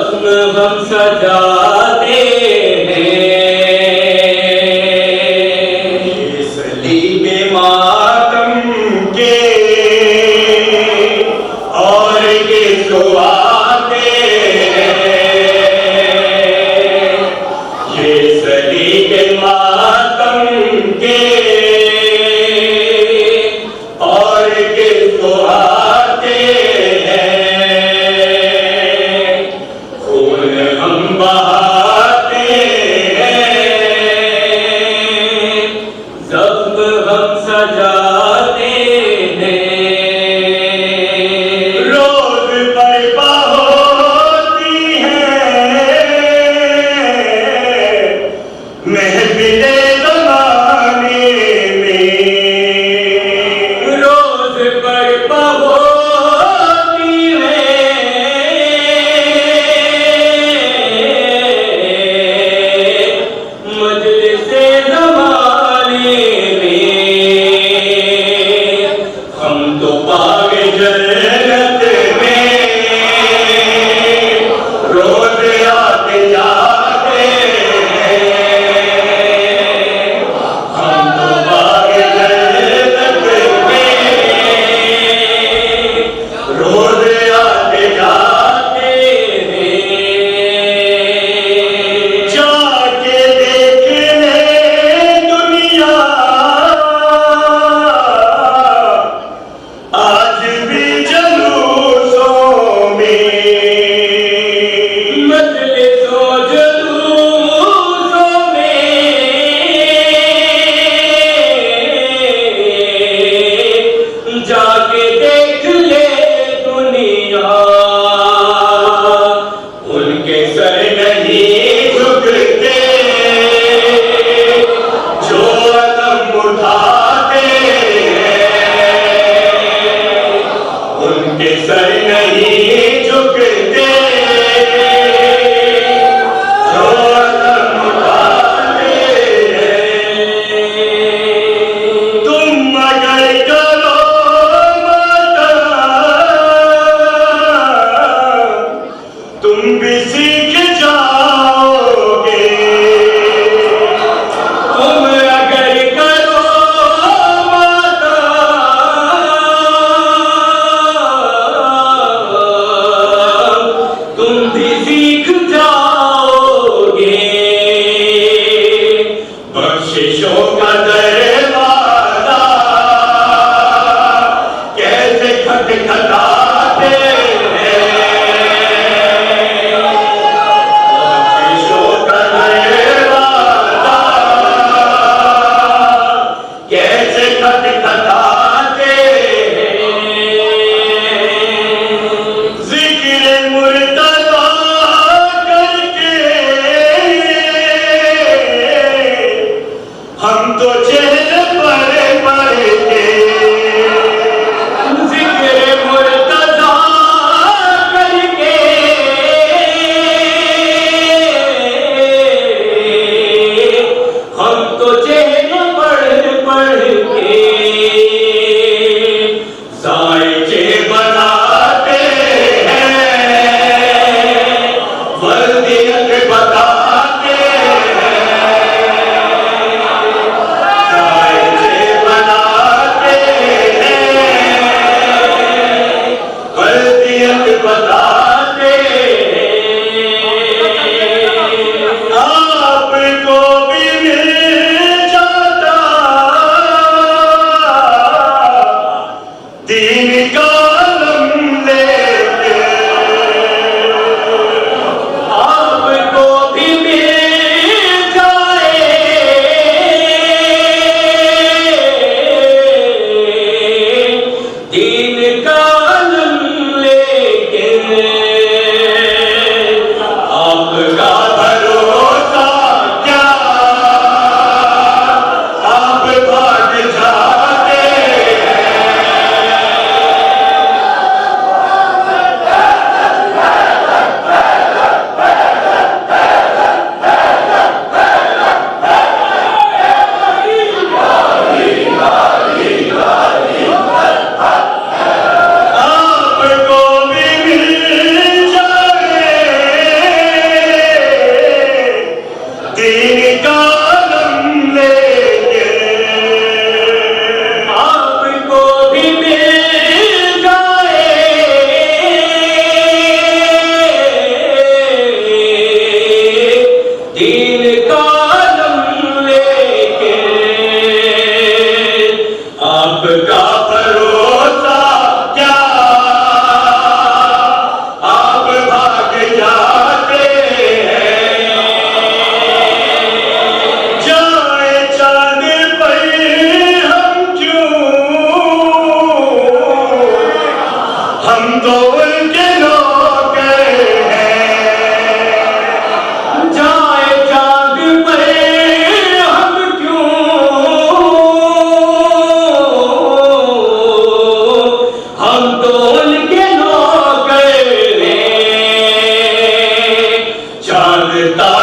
जश्न हम सजाते हैं, सलीबे मातम के और ये सुआते हैं, ये सलीबे मातम के और ये सुआते हैं, खून हम बहाते हैं, जश्न हम सजाते हैं। रोज बरपा होती है महफिले ज़माने में, रोज बरपा होती है मजलिसे ज़माने में। हम तो पावे जन्नत में रोज आते जाते हैं, हम तो पावे जन्नत में रोज आते जाते हैं। जाके देख ले दुनिया आज भी जलूसों में, मजलिसों जुलूसों में जाके देख ले दुनिया, उनके सर नहीं झुकते जो अलम उठाते हैं, उनके सर नहीं झुकते जो अलम उठाते हैं। तुम अगर करो तुम भी सीख जाओगे, तुम अगर करो माता तुम भी सीख जाओगे। बख्शिशों का दरवाजा कैसे खटखटाते हैं, मांगता